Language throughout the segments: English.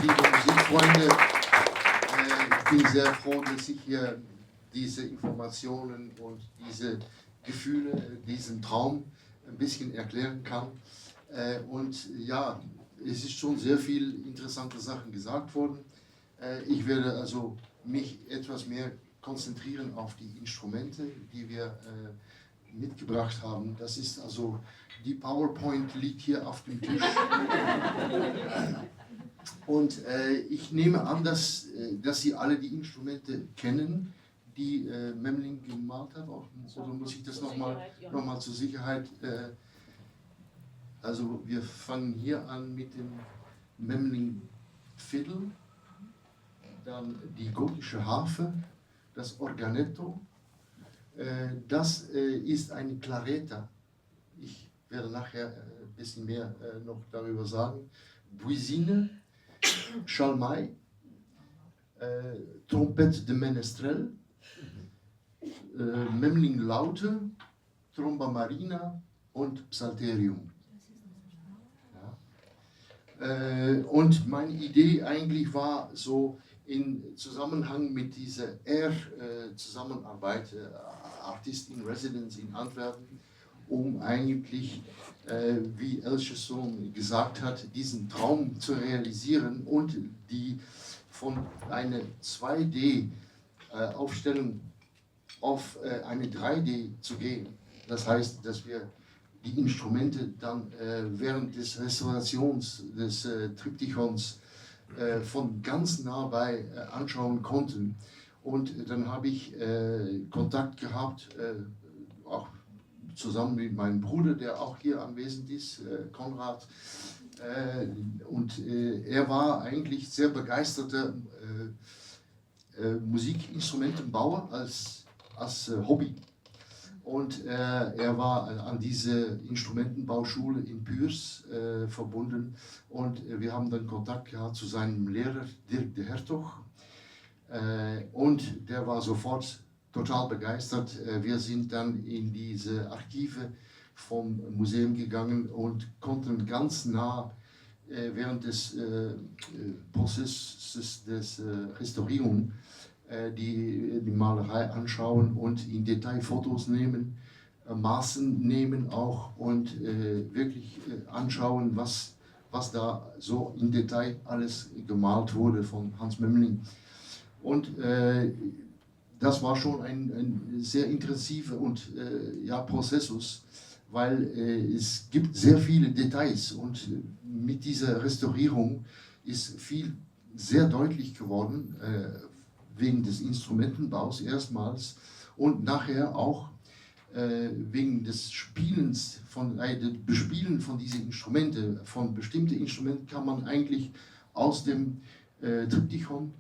liebe Musikfreunde, ich bin sehr froh, dass ich hier diese Informationen und diese Gefühle, diesen Traum ein bisschen erklären kann. Und ja, es ist schon sehr viel interessante Sachen gesagt worden. Ich werde also mich etwas mehr konzentrieren auf die Instrumente, die wir mitgebracht haben. Das ist also, die PowerPoint liegt hier auf dem Tisch. Und ich nehme an, dass Sie alle die Instrumente kennen, die Memling gemalt hat. Oder muss ich das nochmal zur Sicherheit? Also wir fangen hier an mit dem Memling Fiddle, dann die gotische Harfe, das Organetto. Das ist eine Claretta. Ich werde nachher ein bisschen mehr noch darüber sagen. Buisine, Schalmei, Trompette de Menestrel, Memling Laute, Tromba Marina und Psalterium. Ja. Und meine Idee eigentlich war so in Zusammenhang mit dieser Zusammenarbeit, Artist in Residence in Antwerpen, um eigentlich, wie Elche Sohn gesagt hat, diesen Traum zu realisieren und die von einer 2D-Aufstellung auf eine 3D zu gehen. Das heißt, dass wir die Instrumente dann während des Restaurations des Triptychons von ganz nah bei anschauen konnten. Und dann habe ich Kontakt gehabt, auch zusammen mit meinem Bruder, der auch hier anwesend ist, Konrad. Und er war eigentlich sehr begeisterter Musikinstrumentenbauer als Hobby. Und er war an diese Instrumentenbauschule in Puurs verbunden und wir haben dann Kontakt gehabt zu seinem Lehrer Dirk de Hertog und der war sofort total begeistert. Wir sind dann in diese Archive vom Museum gegangen und konnten ganz nah während des Prozesses des Restaurierung die Malerei anschauen und in Detail Fotos nehmen, Maßen nehmen auch und wirklich anschauen, was da so in Detail alles gemalt wurde von Hans Memling. Und das war schon ein sehr intensiver und Prozessus, weil es gibt sehr viele Details und mit dieser Restaurierung ist viel sehr deutlich geworden, wegen des Instrumentenbaus erstmals und nachher auch wegen des Spielens, Bespielen von diesen Instrumenten. Von bestimmten Instrumenten kann man eigentlich aus dem Triptychon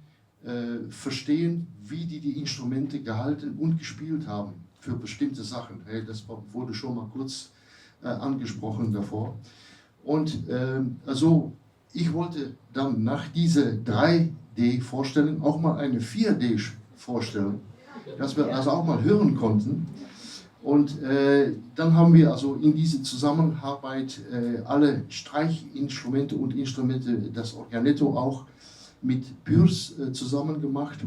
verstehen, wie die Instrumente gehalten und gespielt haben für bestimmte Sachen. Das wurde schon mal kurz angesprochen davor. Und also ich wollte dann nach dieser 3D-Vorstellung auch mal eine 4D-Vorstellung, dass wir also auch mal hören konnten. Und dann haben wir also in dieser Zusammenarbeit alle Streichinstrumente und Instrumente, das Organetto auch mit Puurs zusammen gemacht.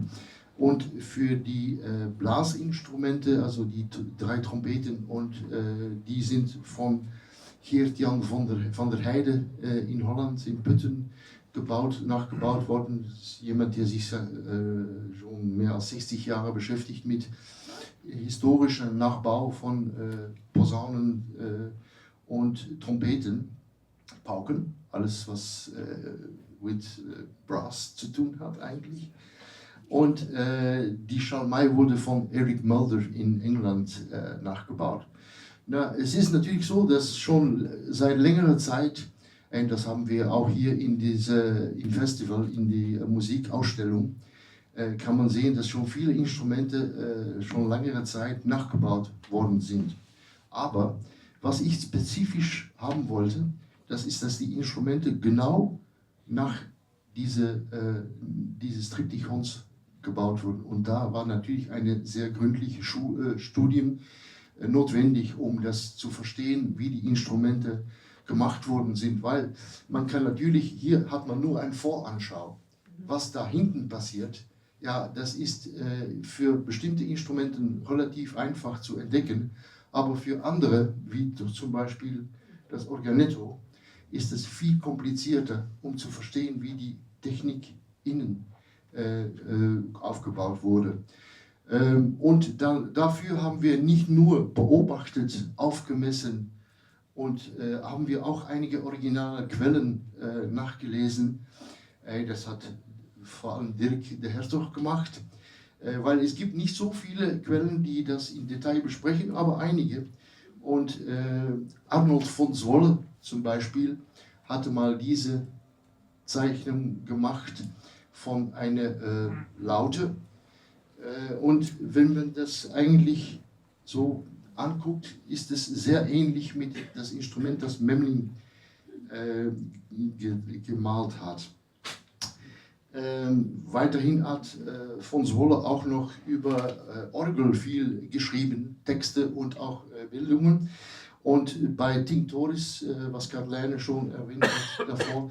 Und für die Blasinstrumente, also die 3 Trompeten, und die sind von Geert-Jan van der Heide in Holland, in Putten, nachgebaut worden. Das ist jemand, der sich schon mehr als 60 Jahre beschäftigt mit historischem Nachbau von Posaunen und Trompeten, Pauken, alles was mit Brass zu tun hat eigentlich. Und die Schalmei wurde von Eric Mulder in England nachgebaut. Na, es ist natürlich so, dass schon seit längerer Zeit, und das haben wir auch hier im Festival, in die Musikausstellung, kann man sehen, dass schon viele Instrumente schon längere Zeit nachgebaut worden sind. Aber was ich spezifisch haben wollte, das ist, dass die Instrumente genau nach dieses Triptychons gebaut wurden. Und da war natürlich eine sehr gründliche Studie notwendig, um das zu verstehen, wie die Instrumente gemacht worden sind, weil man kann natürlich, hier hat man nur eine Voranschau. Was da hinten passiert, ja, das ist für bestimmte Instrumente relativ einfach zu entdecken, aber für andere, wie zum Beispiel das Organetto, ist es viel komplizierter, um zu verstehen, wie die Technik innen aufgebaut wurde. Und dafür haben wir nicht nur beobachtet, aufgemessen und haben wir auch einige originale Quellen nachgelesen. Das hat vor allem Dirk de Hertog gemacht, weil es gibt nicht so viele Quellen, die das im Detail besprechen, aber einige. Und Arnold von Zwolle zum Beispiel hatte mal diese Zeichnung gemacht von einer Laute. Und wenn man das eigentlich so anguckt, ist es sehr ähnlich mit das Instrument, das Memling gemalt hat. Weiterhin hat von Zwolle auch noch über Orgel viel geschrieben, Texte und auch Bildungen. Und bei Tinctoris, was Carlene schon erwähnt hat davor,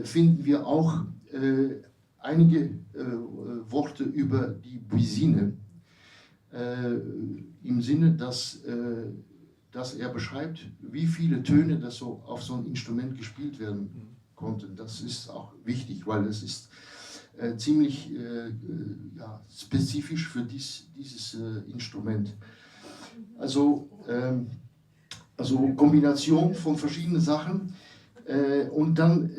finden wir auch einige Worte über die Buisine, im Sinne, dass er beschreibt, wie viele Töne das so auf so ein Instrument gespielt werden konnten. Das ist auch wichtig, weil es ist ziemlich spezifisch für dieses Instrument. Also Kombination von verschiedenen Sachen. Und dann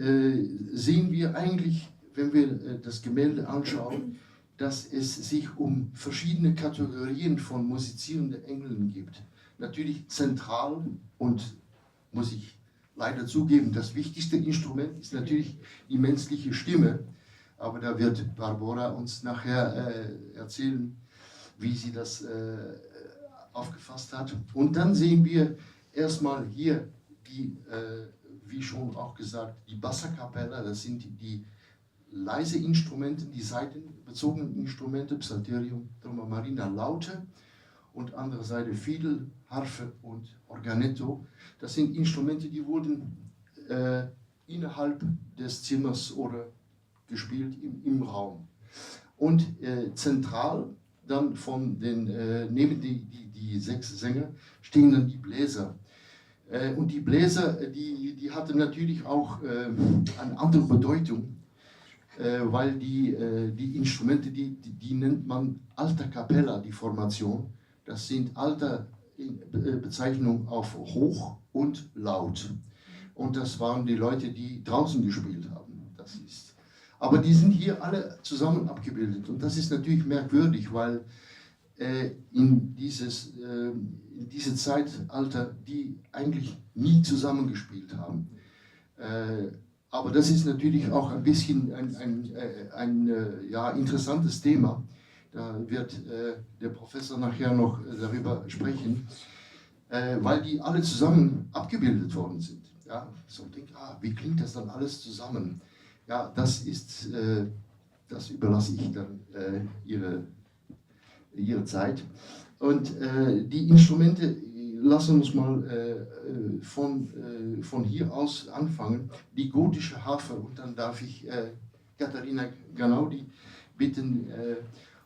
sehen wir eigentlich, wenn wir das Gemälde anschauen, dass es sich um verschiedene Kategorien von musizierenden Engeln gibt. Natürlich zentral und, muss ich leider zugeben, das wichtigste Instrument ist natürlich die menschliche Stimme. Aber da wird Barbora uns nachher erzählen, wie sie das aufgefasst hat. Und dann sehen wir erstmal hier die, wie schon auch gesagt, die Bassa-Cappella, das sind die leise Instrumente, die saitenbezogenen Instrumente, Psalterium, Tromba Marina, Laute und andere Seite Fiedel, Harfe und Organetto. Das sind Instrumente, die wurden innerhalb des Zimmers oder gespielt im Raum. Und zentral dann von den, neben die 6 Sänger stehen dann die Bläser. Und die Bläser, die hatten natürlich auch eine andere Bedeutung, weil die Instrumente, die nennt man Alta Cappella, die Formation. Das sind alte Bezeichnungen auf hoch und laut. Und das waren die Leute, die draußen gespielt haben. Das ist. Aber die sind hier alle zusammen abgebildet. Und das ist natürlich merkwürdig, weil in dieses Zeitalter die eigentlich nie zusammengespielt haben. Aber das ist natürlich auch ein bisschen ein interessantes Thema. Da wird der Professor nachher noch darüber sprechen, weil die alle zusammen abgebildet worden sind. Ja, so denkt, wie klingt das dann alles zusammen? Ja, das überlasse ich dann ihre Zeit. Und die Instrumente, lassen uns mal von hier aus anfangen. Die gotische Harfe, und dann darf ich Katharina Ghannudi bitten,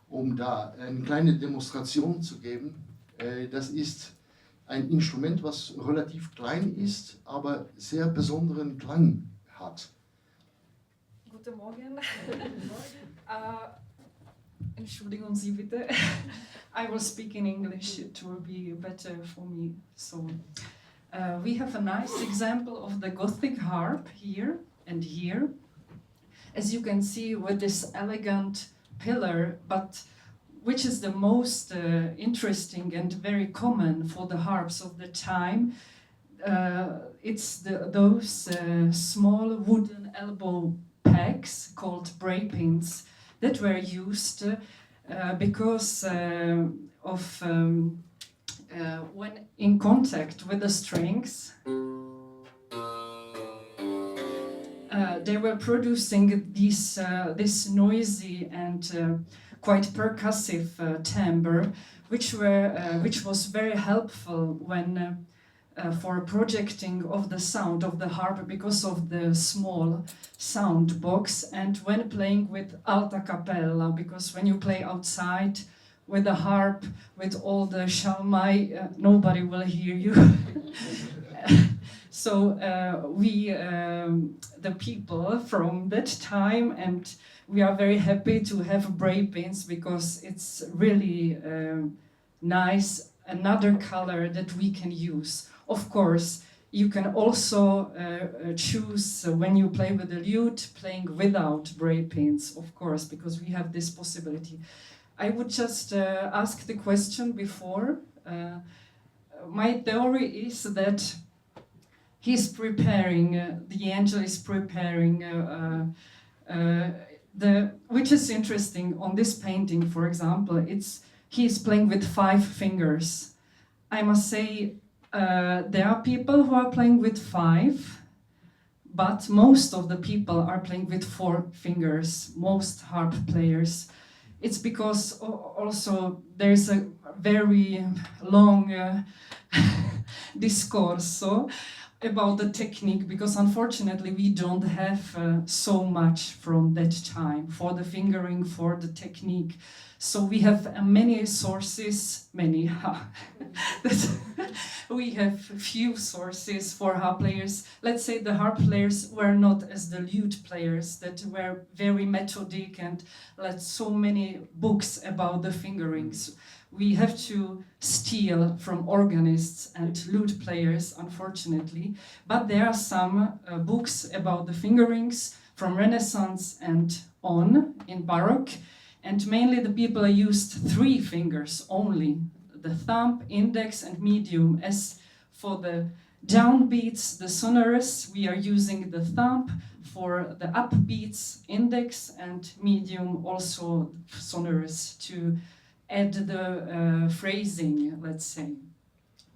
um da eine kleine Demonstration zu geben. Das ist ein Instrument, was relativ klein ist, aber sehr besonderen Klang hat. Guten Morgen. Entschuldigen Sie bitte. I will speak in English, it will be better for me. So, we have a nice example of the Gothic harp here and here. As you can see, with this elegant pillar, but which is the most interesting and very common for the harps of the time. It's those small wooden elbow pegs called braypins that were used because of when in contact with the strings, they were producing this noisy and quite percussive timbre, which was very helpful when for projecting of the sound of the harp because of the small sound box, and when playing with alta cappella, because when you play outside with the harp, with all the shalmai, nobody will hear you. So we, the people from that time, and we are very happy to have spray paints because it's really nice, another color that we can use. Of course, you can also choose when you play with the lute, playing without spray paints, of course, because we have this possibility. I would just ask the question before. My theory is that he's preparing, the angel is preparing, which is interesting on this painting, for example, he's playing with 5 fingers. I must say, there are people who are playing with 5, but most of the people are playing with 4 fingers, most harp players. It's because also there's a very long discourse about the technique, because unfortunately we don't have so much from that time for the fingering, for the technique. So we have many sources, we have few sources for harp players. Let's say the harp players were not as the lute players that were very methodic and so many books about the fingerings. We have to steal from organists and lute players, unfortunately. But there are some books about the fingerings from Renaissance and on in Baroque. And mainly the people used 3 fingers only, the thumb, index and medium. As for the downbeats, the sonorous, we are using the thumb. For the upbeats, index and medium, also sonorous, to add the phrasing, let's say.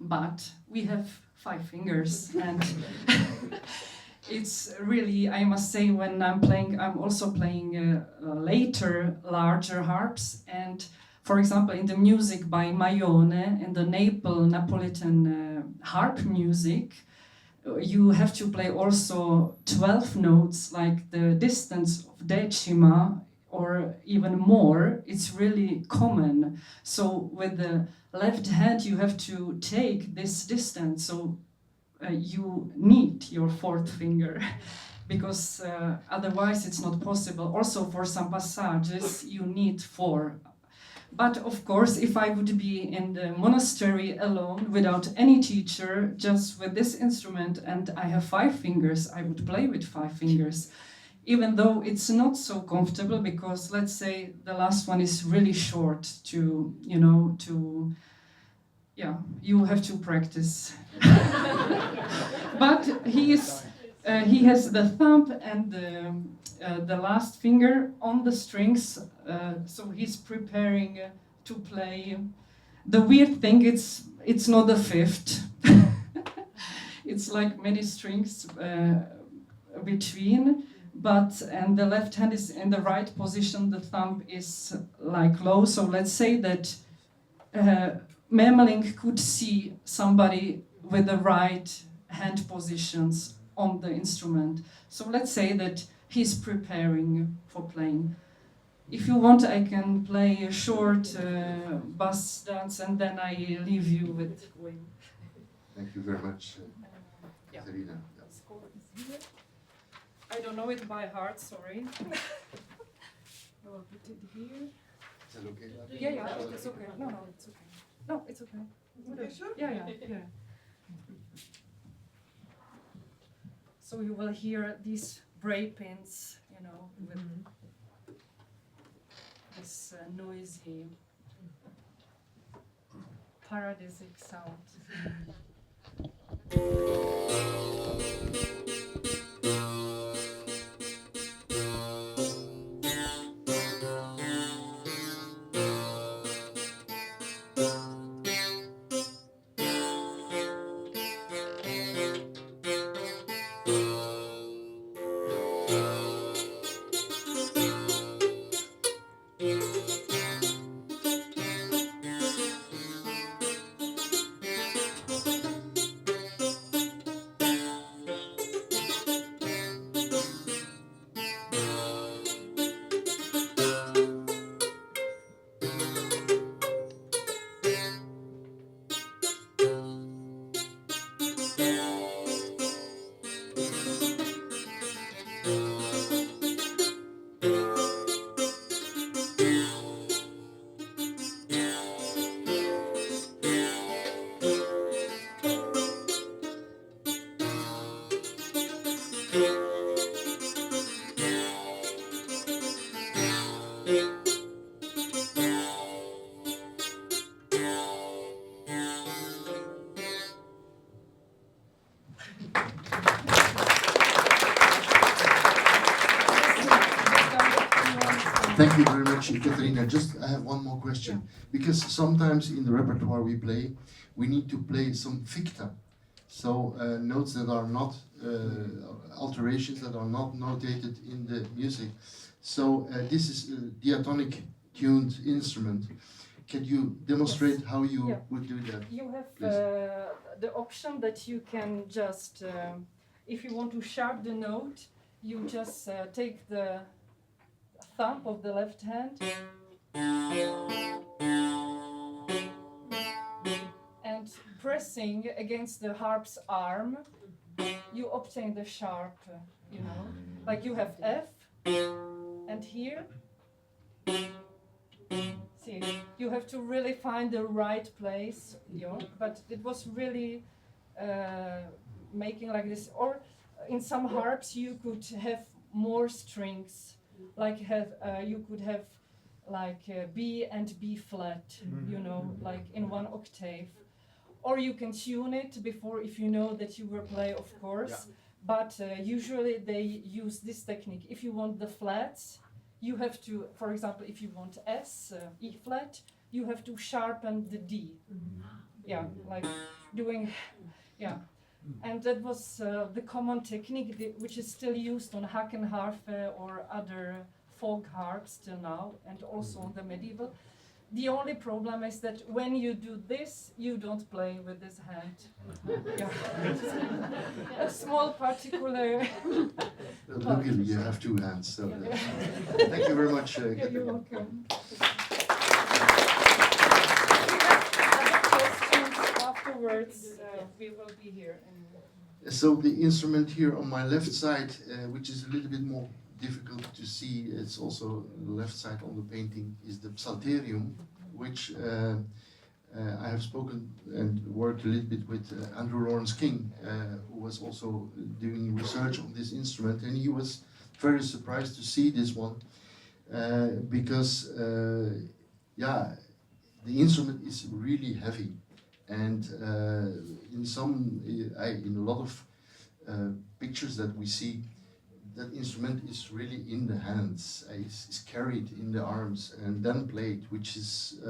But we have 5 fingers, and it's really, I must say, when I'm playing, I'm also playing later larger harps. And for example, in the music by Maione, in the Napolitan harp music, you have to play also 12 notes, like the distance of decima, or even more. It's really common. So with the left hand, you have to take this distance. So you need your 4th finger, because otherwise it's not possible. Also for some passages, you need 4. But of course, if I would be in the monastery alone, without any teacher, just with this instrument, and I have 5 fingers, I would play with 5 fingers. Even though it's not so comfortable, because let's say the last one is really short to, you have to practice. But he has the thumb and the last finger on the strings, so he's preparing to play. The weird thing, it's not the 5th. It's like many strings between, and the left hand is in the right position, the thumb is like low. So let's say that Memling could see somebody with the right hand positions on the instrument. So let's say that he's preparing for playing. If you want, I can play a short bass dance, and then I leave you with Wayne. Thank you very much, Katharina. I don't know it by heart, sorry. I will put it here. Is that okay? Yeah, it's okay. No, it's okay. No, it's okay. Okay, sure? Yeah. So you will hear these spray pins, with this noisy, paradisic sound. Thank you very much, Katarina. Just I have one more question. Because sometimes in the repertoire we play, we need to play some ficta. So notes that are not, alterations that are not notated in the music. So this is a diatonic tuned instrument. Can you demonstrate how you would do that? You have the option that you can just, if you want to sharp the note, you just take the thumb of the left hand and pressing against the harp's arm, you obtain the sharp, you know, like you have F, and here, see, you have to really find the right place, you know, but it was really making like this, or in some harps you could have more strings, like you could have like B and B flat, you know, like in one octave. Or you can tune it before, if you know that you will play, of course. Yeah. But usually they use this technique. If you want the flats, you have to, for example, if you want S, E flat, you have to sharpen the D. Yeah, like doing, yeah. And that was the common technique, which is still used on Hakenharfe or other folk harps till now, and also on the medieval. The only problem is that when you do this, you don't play with this hand. Yeah. A small particular. Luckily, you have two hands. So thank you very much. You're welcome. If you have other questions afterwards, we will be here. So the instrument here on my left side, which is a little bit more difficult to see, it's also the left side on the painting, is the psalterium, which I have spoken and worked a little bit with Andrew Lawrence King, who was also doing research on this instrument, and he was very surprised to see this one because yeah, the instrument is really heavy, and in a lot of pictures that we see, that instrument is really in the hands, is carried in the arms and then played, which is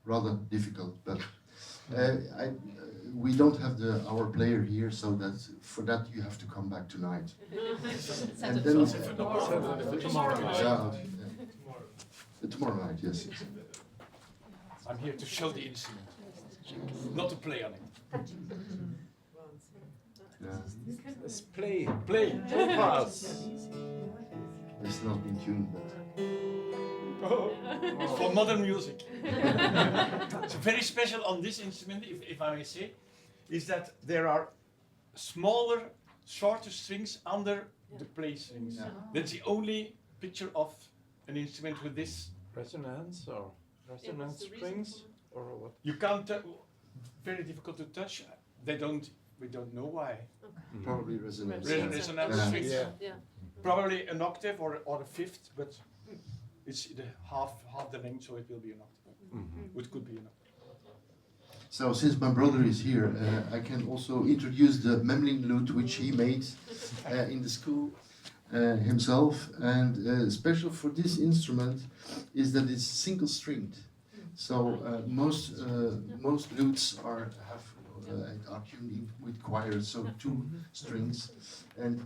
rather difficult. But we don't have our player here, so that for that you have to come back tonight. And then tomorrow night, yes. I'm here to show the instrument, not to play on it. Yeah. Let's play. Fast. It's not been tuned, but For modern music. So very special on this instrument, if I may say, is that there are smaller, shorter strings under the play strings. Yeah. That's the only picture of an instrument with this. Resonance or resonance strings or what? You can't. Very difficult to touch. We don't know why. probably resonance. Resonance Yeah. strings. Yeah. Probably an octave or a fifth, but it's the half the length, so it will be an octave. It could be an octave. So since my brother is here, I can also introduce the Memling lute, which he made in the school himself. And special for this instrument is that it's single stringed. So most lutes are tuned in with choirs, so 2 strings. And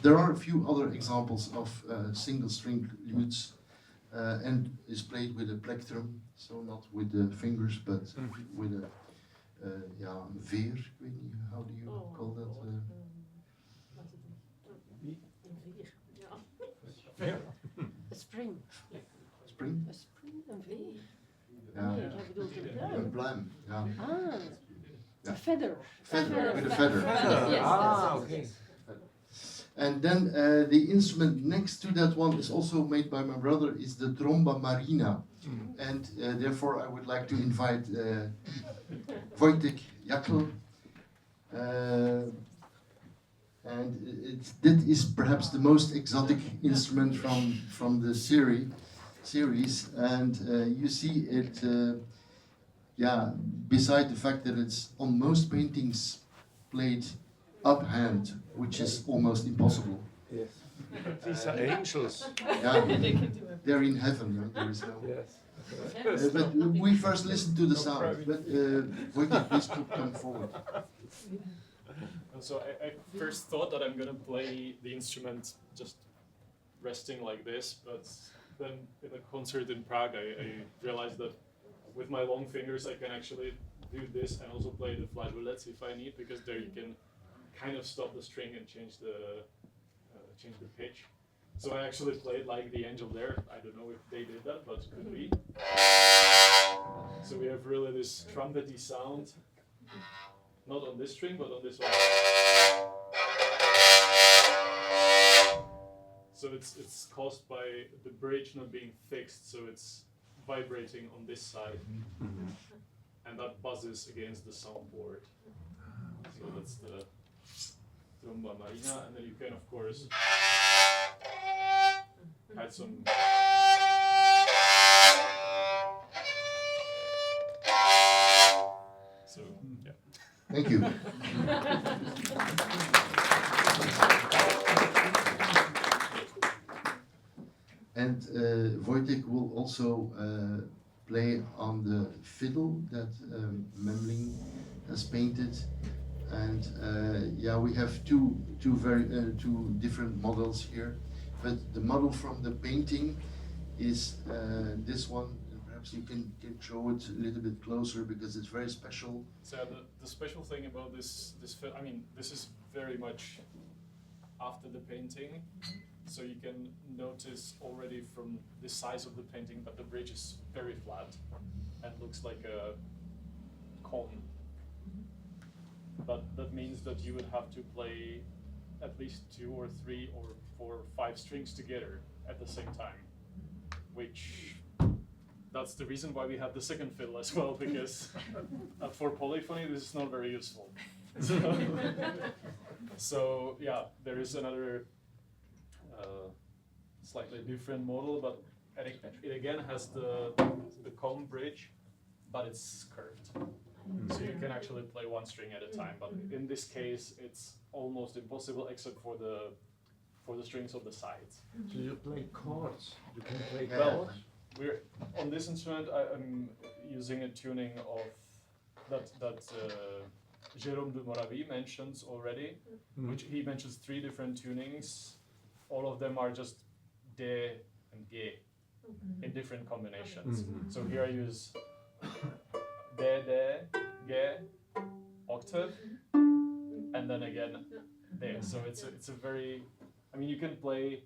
there are a few other examples of single string lutes, and is played with a plectrum, so not with the fingers, but with a veer. Ik weet niet, how do you call that? A spring. Spring? A spring, een veer. Ja. Nee, jij bedoelt een Een pluim. pluim. Ja. Ah, Yeah. a feather. Feather, with a feather. Yes, okay. And then the instrument next to that one is also made by my brother, is the tromba marina. And therefore I would like to invite Wojtek Jakl. And that is perhaps the most exotic instrument from the series. And you see it, beside the fact that it's on most paintings played uphand, which is almost impossible. Yes. These are angels. Yeah, they're in heaven. No? There is no. Yes. But we first listen to the sound. But Wojtek, please come forward. So I first thought that I'm gonna play the instrument just resting like this, but then in a concert in Prague, I realized that with my long fingers I can actually do this and also play the flageolets if I need, because there you can kind of stop the string and change the pitch. So I actually played like the angel there. I don't know if they did that, but it could be. So we have really this trumpety sound, not on this string, but on this one. So it's caused by the bridge not being fixed, so it's vibrating on this side, and that buzzes against the soundboard. So that's the tromba marina, and then you can of course add some. So yeah. Thank you. And Wojtek will also play on the fiddle that Memling has painted. And yeah, we have two different models here. But the model from the painting is this one. Perhaps you can show it a little bit closer because it's very special. So the special thing about this I mean, this is very much after the painting. So you can notice already from the size of the painting that the bridge is very flat and looks like a cone. But that means that you would have to play at least 2 or 3 or 4 or 5 strings together at the same time, which that's the reason why we have the second fiddle as well, because for polyphony this is not very useful. So yeah, there is another slightly different model, but it again has the cone bridge, but it's curved. So you can actually play 1 string at a time, but in this case it's almost impossible except for the strings of the sides. So you play chords. You can play Well, chords. we're on this instrument. I'm using a tuning of that Jérôme de Moravie mentions already, which he mentions 3 different tunings. All of them are just D and G in different combinations. So here I use D, G, octave, and then again D. So it's a very, I mean, you can play.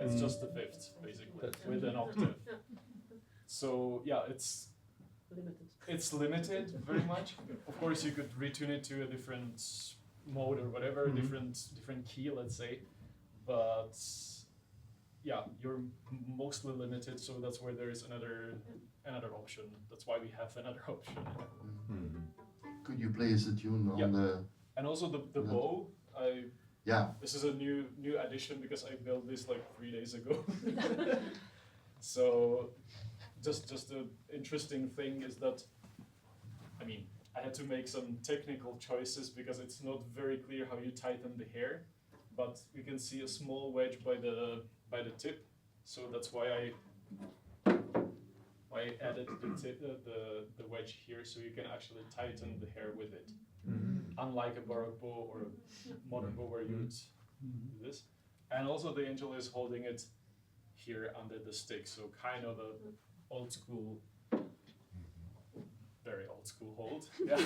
It's just the 5th basically with an octave. So yeah, it's limited very much. Of course, you could retune it to a different mode or whatever, different key, let's say. But yeah, you're mostly limited. So that's where there is another option. That's why we have another option. Could you play us a tune on the? And also the bow. Yeah. This is a new addition because I built this like 3 days ago. So just an interesting thing is that, I mean, I had to make some technical choices because it's not very clear how you tighten the hair, but you can see a small wedge by the tip, so that's why I added the wedge here, so you can actually tighten the hair with it. Unlike a baroque bow or a modern bow where you would do this. And also the angel is holding it here under the stick, so kind of a old school, very old school hold. Yeah.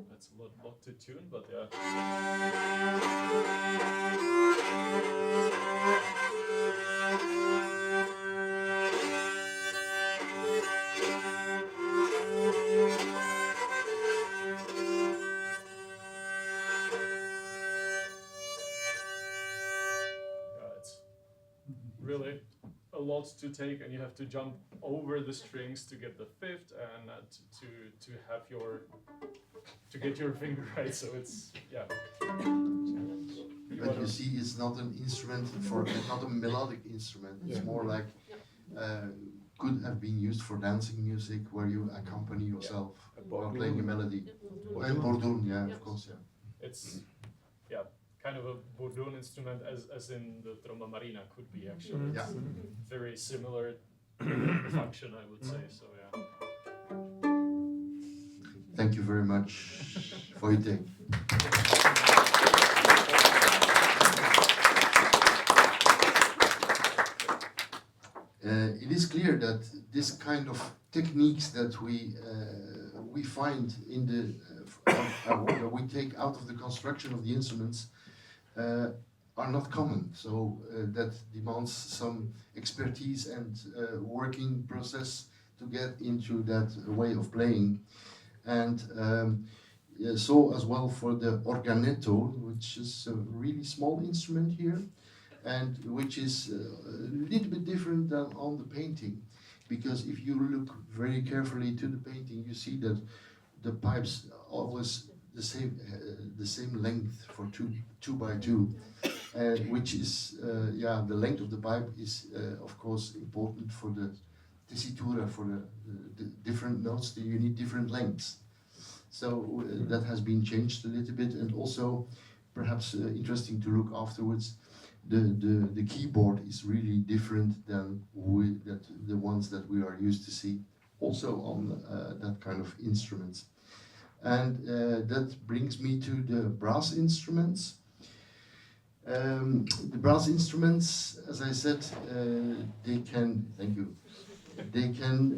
That's a lot to tune, but yeah. Really a lot to take, and you have to jump over the strings to get the 5th and to get your finger right. So it's But you see, it's not an instrument it's not a melodic instrument. It's more like could have been used for dancing music where you accompany yourself. while playing a melody. And bourdon, yeah, of course, yeah. It's kind of a bourdon instrument as in the tromba marina could be actually. Yeah. It's very similar function, I would say. So yeah. Thank you very much for your take. It is clear that this kind of techniques that we find in the we take out of the construction of the instruments are not common. So that demands some expertise and working process to get into that way of playing. And so as well for the organetto, which is a really small instrument here, and which is a little bit different than on the painting, because if you look very carefully to the painting, you see that the pipes are always the same length for two by two, which is the length of the pipe is of course important for the tessitura, for the different notes. You need different lengths. So that has been changed a little bit, and also perhaps interesting to look afterwards. The keyboard is really different than the ones that we are used to see also on that kind of instruments. And that brings me to the brass instruments. The brass instruments, as I said, they can, thank you, they can,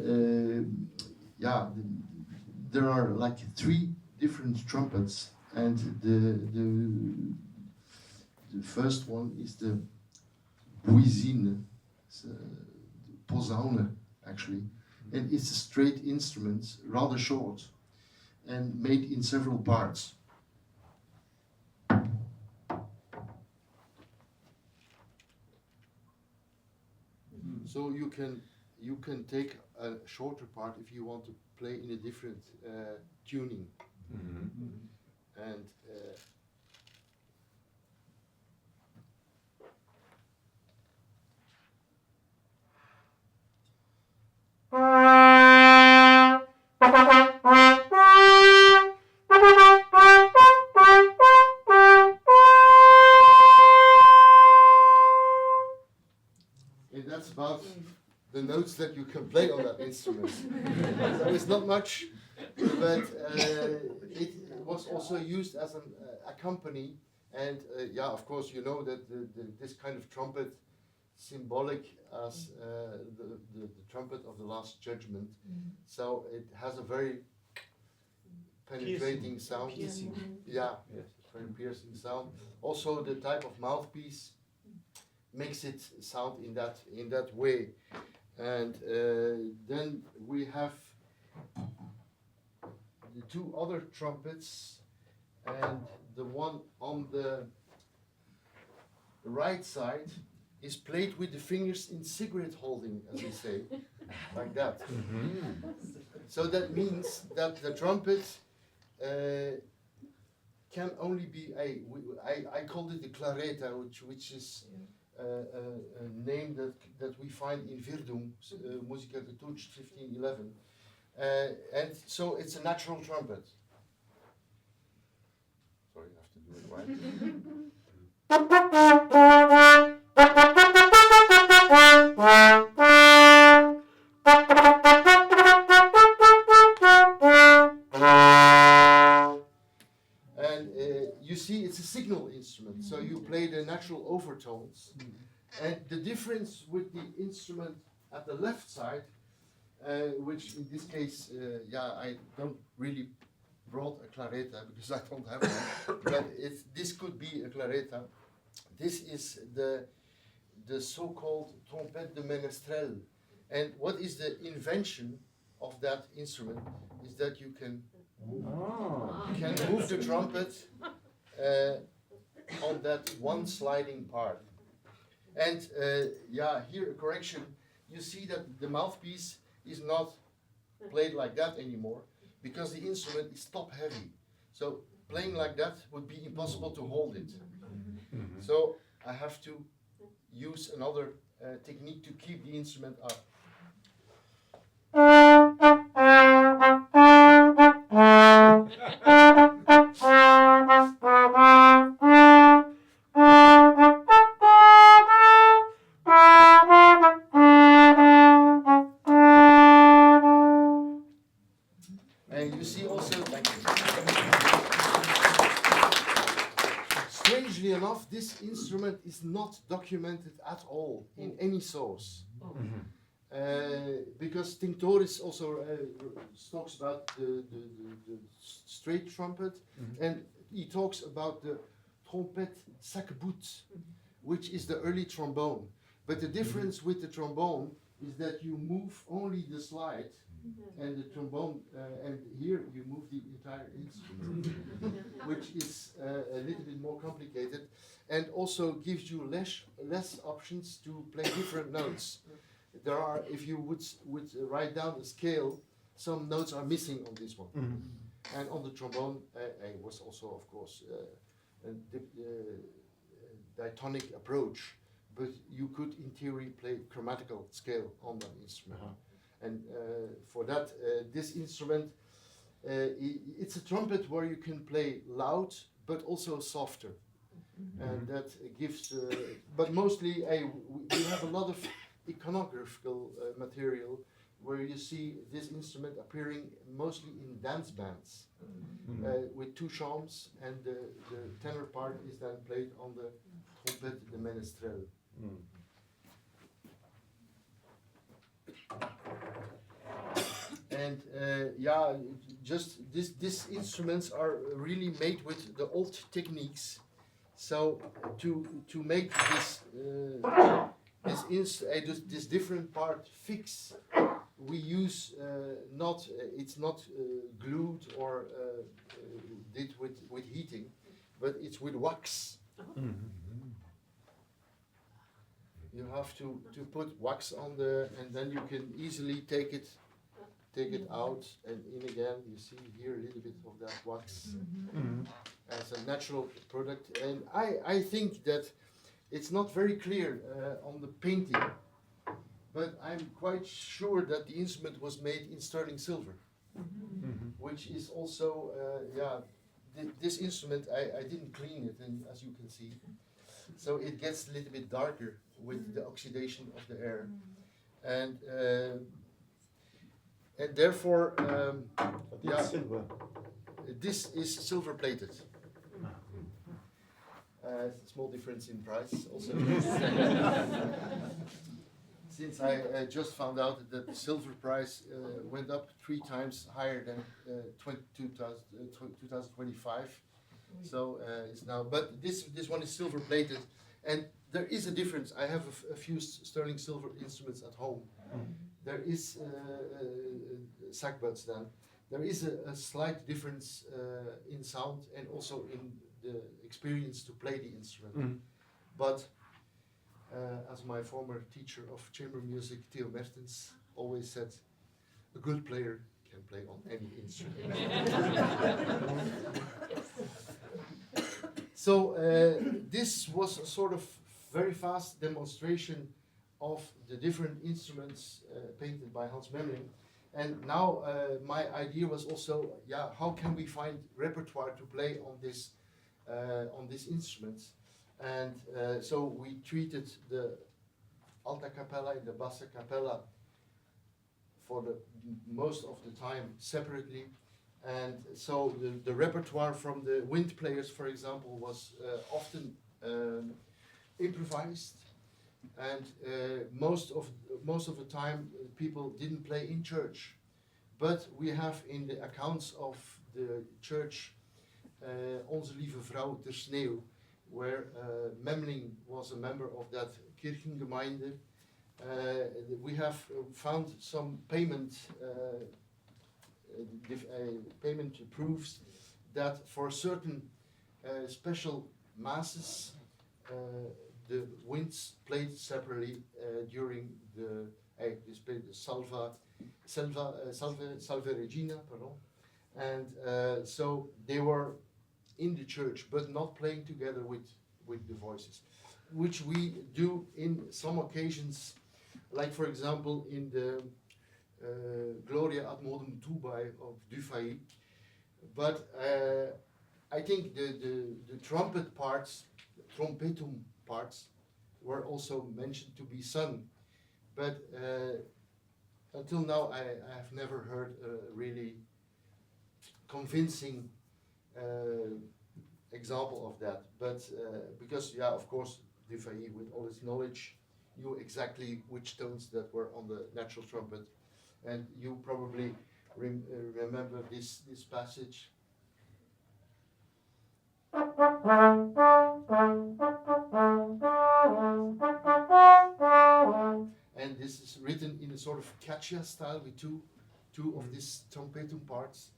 there are like 3 different trumpets, and the first one is the buizine, posaune actually, and it's a straight instrument, rather short, and made in several parts. So you can take a shorter part if you want to play in a different tuning. And that's about the notes that you can play on that instrument. So it's not much, but it was also used as an accompany. And of course, you know that this kind of trumpet, symbolic as the trumpet of the Last Judgment. So it has a very penetrating sound. Yeah, very piercing sound. Also, the type of mouthpiece makes it sound in that way. And then we have the 2 other trumpets, and the one on the right side is played with the fingers in cigarette holding, as we say, like that. So that means that the trumpet can only be I called it the clareta, which is a name that we find in Virdum, Musica de Touch 1511. And so it's a natural trumpet. Sorry, I have to do it right. And you see, it's a signal instrument, so you play the natural overtones. And the difference with the instrument at the left side, which in this case, I don't really brought a clareta because I don't have one, but this could be a clareta. This is the so-called trompette de ménestrel. And what is the invention of that instrument is that you can move the trumpet on that one sliding part. And here a correction, you see that the mouthpiece is not played like that anymore because the instrument is top heavy. So playing like that would be impossible to hold it. So I have to use another technique to keep the instrument up. strangely enough, this instrument is not documented at all in any source. Because Tinctoris also talks about the straight trumpet, and he talks about the trompette sac-bout, which is the early trombone. But the difference with the trombone is that you move only the slide, and the trombone, and here you move the entire instrument, which is a little bit more complicated, and also gives you less options to play different notes. There are, if you would write down a scale, some notes are missing on this one. And on the trombone, I was also, of course, a diatonic approach, but you could, in theory, play chromatical scale on that instrument. And for that, this instrument, it's a trumpet where you can play loud, but also softer. And that gives, but mostly we have a lot of iconographical material where you see this instrument appearing mostly in dance bands with two shawms, and the tenor part is then played on the trompette de ménestrel. And yeah, just these instruments are really made with the old techniques. So to make this different part fix, we use it's not glued or did with heating, but it's with wax. You have to put wax on and then you can easily take it out and in again. You see here a little bit of that wax as a natural product. And I think that it's not very clear on the painting, but I'm quite sure that the instrument was made in sterling silver, which is also, this instrument, I didn't clean it, and as you can see, so it gets a little bit darker with the oxidation of the air. And therefore, Silver. this is silver plated. It's a small difference in price also. Since I just found out that the silver price went up 3 times higher than 2025. So it's now, but this one is silver plated, and there is a difference. I have a few sterling silver instruments at home. There is sackbuts then. There is a slight difference in sound and also in the experience to play the instrument. But as my former teacher of chamber music, Theo Mertens, always said, a good player can play on any instrument. So this was a sort of very fast demonstration of the different instruments painted by Hans Memling. And now my idea was also, how can we find repertoire to play on these instruments? And so we treated the alta cappella and the bassa cappella for the most of the time separately. And so the repertoire from the wind players, for example, was often improvised. And most of the time people didn't play in church. But we have in the accounts of the church Onze Lieve Vrouw der Sneeuw, where Memling was a member of that Kirchengemeinde. We have found some payment proofs that for certain special masses the winds played separately during the Salve Regina, and so they were in the church but not playing together with the voices, which we do in some occasions, like for example in the Gloria ad modum tubae of Dufay. But I think the trumpet parts, the trompetum parts, were also mentioned to be sung. But until now I have never heard a really convincing example of that. But because, yeah, of course, Dufay, with all his knowledge, knew exactly which tones that were on the natural trumpet. And you probably remember this passage. And this is written in a sort of caccia style with two of these trumpetum parts.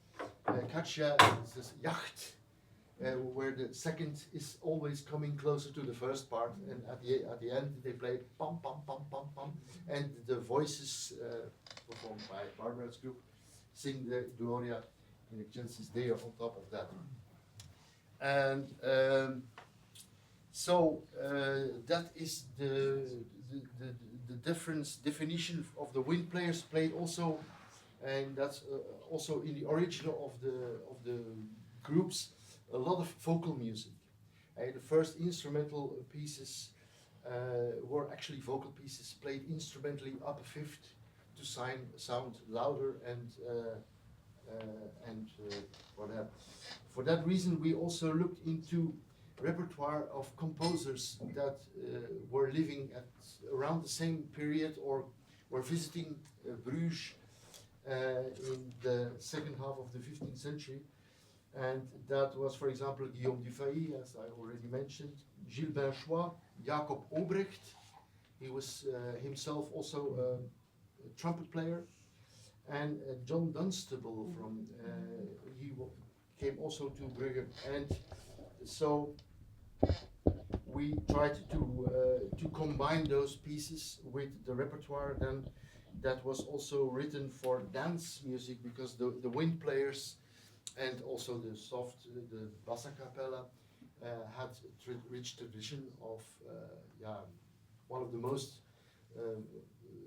Caccia is this yacht, where the second is always coming closer to the first part, and at the end they play pam pam pam pam pam, and the voices performed by Barbara's group sing the Gloria in excelsis Deo on top of that. And so that is the definition of the wind players played also, and that's also in the original of the groups, a lot of vocal music. The first instrumental pieces were actually vocal pieces played instrumentally up a fifth to sound louder and whatever. For that reason, we also looked into repertoire of composers that were living at around the same period or were visiting Bruges in the second half of the 15th century. And that was, for example, Guillaume Dufay, as I already mentioned, Gilles Binchois, Jacob Obrecht. He was himself also a trumpet player. And John Dunstable from, he came also to Brugge. And so we tried to combine those pieces with the repertoire then that was also written for dance music, because the wind players and also the bassa cappella had rich tradition of one of the most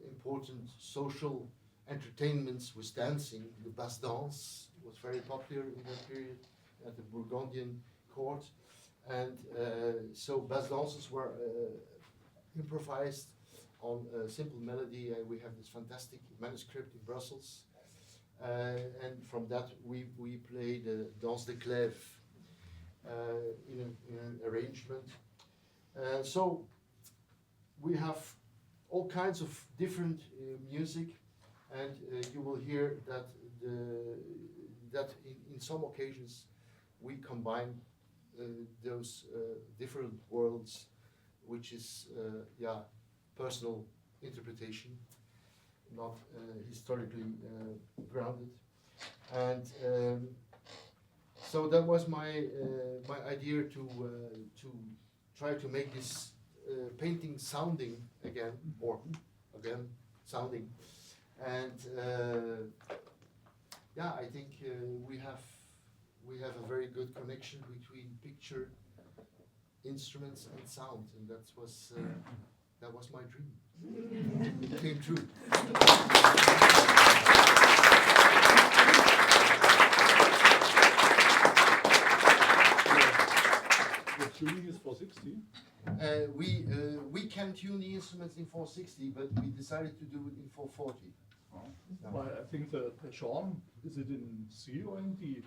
important social entertainments was dancing. The basse dance was very popular in that period at the Burgundian court, and so basse dances were improvised on a simple melody. We have this fantastic manuscript in Brussels, and from that we played Danse de Clèves in an arrangement. So we have all kinds of different music, and you will hear that in some occasions we combine those different worlds, which is personal interpretation, not historically grounded. And so that was my idea to try to make this painting sounding again, sounding. And I think we have a very good connection between picture, instruments, and sound, and that was my dream. It came true. The tuning is 460. We can tune the instruments in 460, but we decided to do it in 440. Well, I think the charm, is it in C or in D?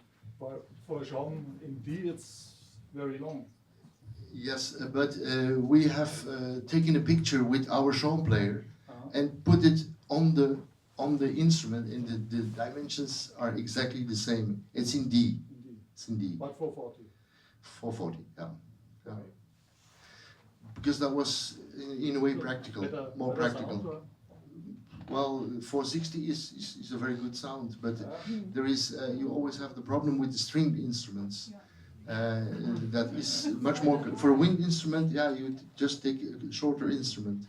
For a charm in D, it's very long. Yes, but we have taken a picture with our Jean player and put it on the instrument, and the dimensions are exactly the same. It's in D. It's in D. But 440. 440, yeah. Because that was in a way practical, more practical. Well, 460 is a very good sound, but there is you always have the problem with the stringed instruments. That is much more for a wind instrument. Yeah, you just take a shorter instrument,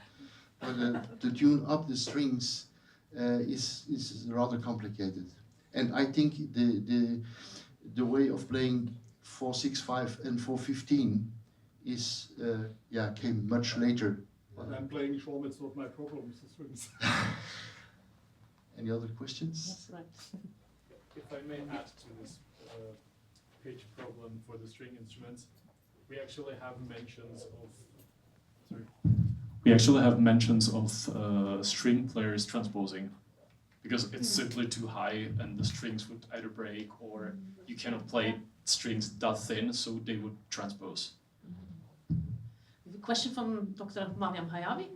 but to tune up the strings is rather complicated. And I think the way of playing 465 and 415 is came much later. But I'm playing Schwarm, it's not my problem, it's the strings. Any other questions? That's right. If I may add to this pitch problem for the string instruments, we actually have mentions of string players transposing, because it's simply too high and the strings would either break or you cannot play strings that thin, so they would transpose. We have a question from Dr. Mariam Hayabi.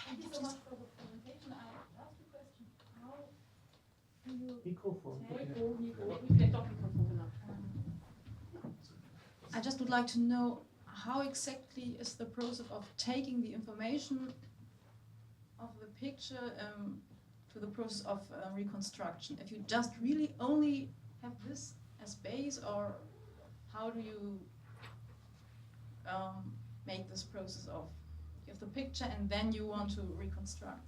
Thank you so much for the presentation. I have a question. How do you I just would like to know how exactly is the process of taking the information of the picture to the process of reconstruction. If you just really only have this as base, or how do you make this process of you have the picture and then you want to reconstruct?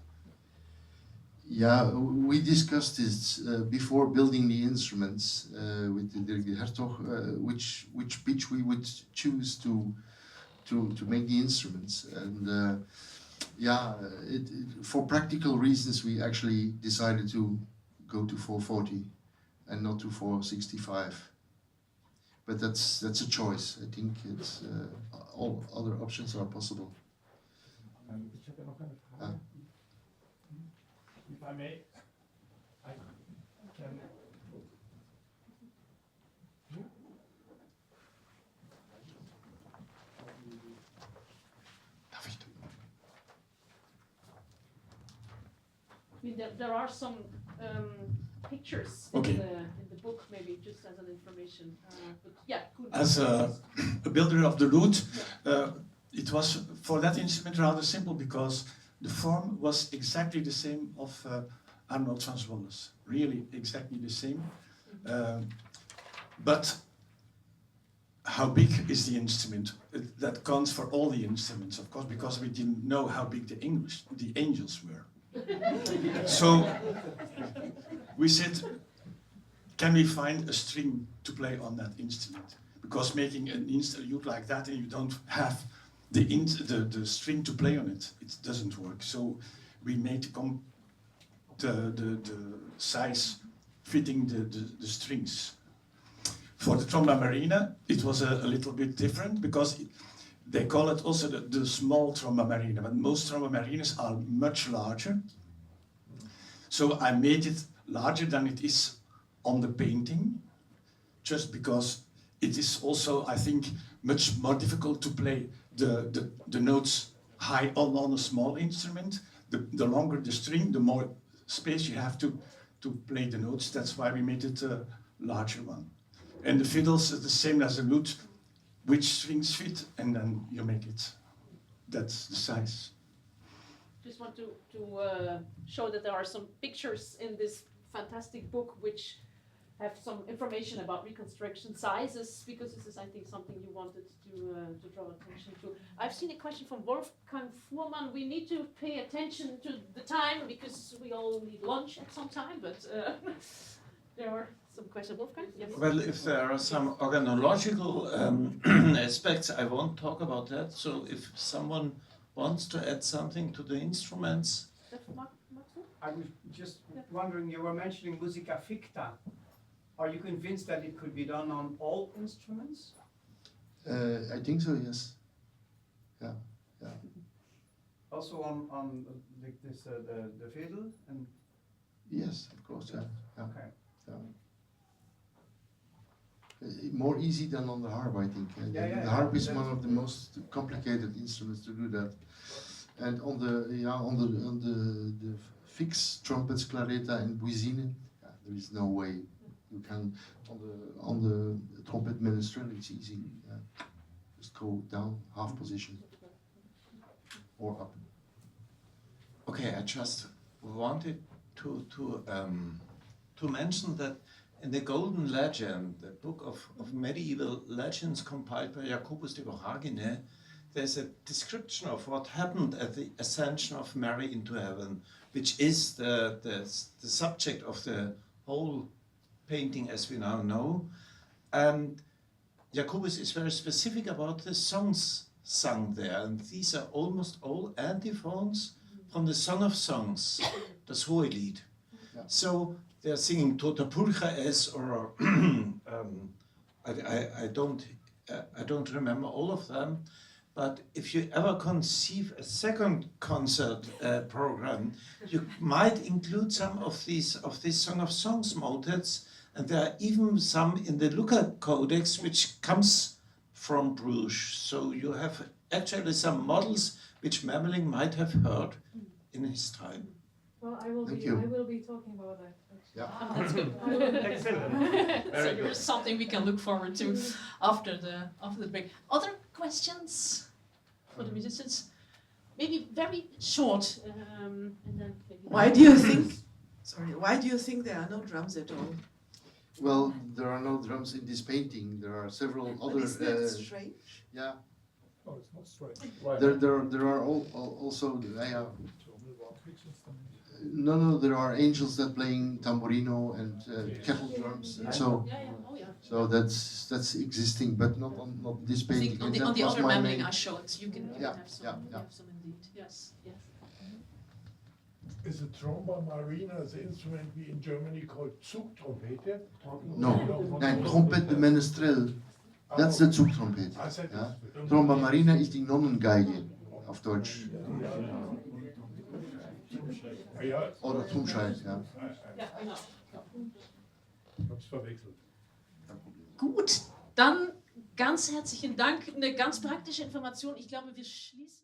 Yeah, we discussed this before building the instruments with the Hertog, which pitch we would choose to make the instruments, and for practical reasons we actually decided to go to 440 and not to 465. But that's a choice. I think it's all other options are possible. Ich habe ja noch eine Frage. If I may, I can. I mean, there are some pictures Okay. in the book, maybe just as an information. But yeah, good. As a builder of the lute, it was for that instrument rather simple because the form was exactly the same of Arnold Transwolles, really exactly the same. But how big is the instrument? That counts for all the instruments, of course, because we didn't know how big the angels were. So we said, can we find a string to play on that instrument? Because making an lute like that and you don't have the string to play on it, it doesn't work. So we made the size fitting the strings. For the tromba marina, it was a little bit different because they call it also the small tromba marina, but most tromba marinas are much larger. So I made it larger than it is on the painting, just because it is also, I think, much more difficult to play the notes high on a small instrument. The longer the string, the more space you have to play the notes. That's why we made it a larger one. And the fiddles are the same as the lute, which strings fit, and then you make it. That's the size. Just want to show that there are some pictures in this fantastic book which have some information about reconstruction sizes, because this is, I think, something you wanted to draw attention to. I've seen a question from Wolfgang Fuhrmann. We need to pay attention to the time because we all need lunch at some time, but there are some questions. Wolfgang? Yes. Well, if there are some organological aspects, I won't talk about that. So if someone wants to add something to the instruments. I was just wondering, you were mentioning musica ficta. Are you convinced that it could be done on all instruments? I think so, yes. Yeah. Also on like this the fiddle and. Yes, of course. Yeah. Okay. More easy than on the harp, I think. The harp is one of the most complicated instruments to do that. And on the fixed trumpets, claretta and buizine, there is no way you can. On the trumpet ministrel, it's easy. Just go down half position or up. Okay, I just wanted to mention that in the Golden Legend, the book of medieval legends compiled by Jacobus de Voragine, there's a description of what happened at the ascension of Mary into heaven, which is the subject of the whole painting as we now know. And Jacobus is very specific about the songs sung there, and these are almost all antiphons from the Song of Songs, das Hohelied. Yeah. So they're singing Tota Pulcha es, or I don't remember all of them, But if you ever conceive a second concert program, you might include some of these Song of Songs motets, and there are even some in the Lucca Codex which comes from Bruges. So you have actually some models which Memling might have heard in his time. Well, I will Thank be you. talking about that. Yeah. Oh, that's good. Excellent. So here's something we can look forward to after the break. Other questions for the musicians? Maybe very short. And then maybe. Why do you think? Sorry. Why do you think there are no drums at all? Well, there are no drums in this painting. There are several other. Isn't that strange? Yeah. No, it's not strange. Why? There are also. No, there are angels that playing tamborino and kettle drums, and so. Yeah, yeah, oh yeah. So that's existing, but not on this I painting. think on And the, that on the was other my Memling main- I showed, you can Yeah, have some. yeah, You yeah. have some indeed. Yes, yes. Is the tromba marina the instrument we in Germany call Zugtrompete? No, nein, Trompet de Menestrel, that's the Zugtrompet. I said Ja. it's- Tromba Marina ist die Nonnengeige auf Deutsch. Ja, Oder Trumscheit, ja. Ja, genau. ich hab's verwechselt. Gut, dann ganz herzlichen Dank. Eine ganz praktische Information. Ich glaube, wir schließen.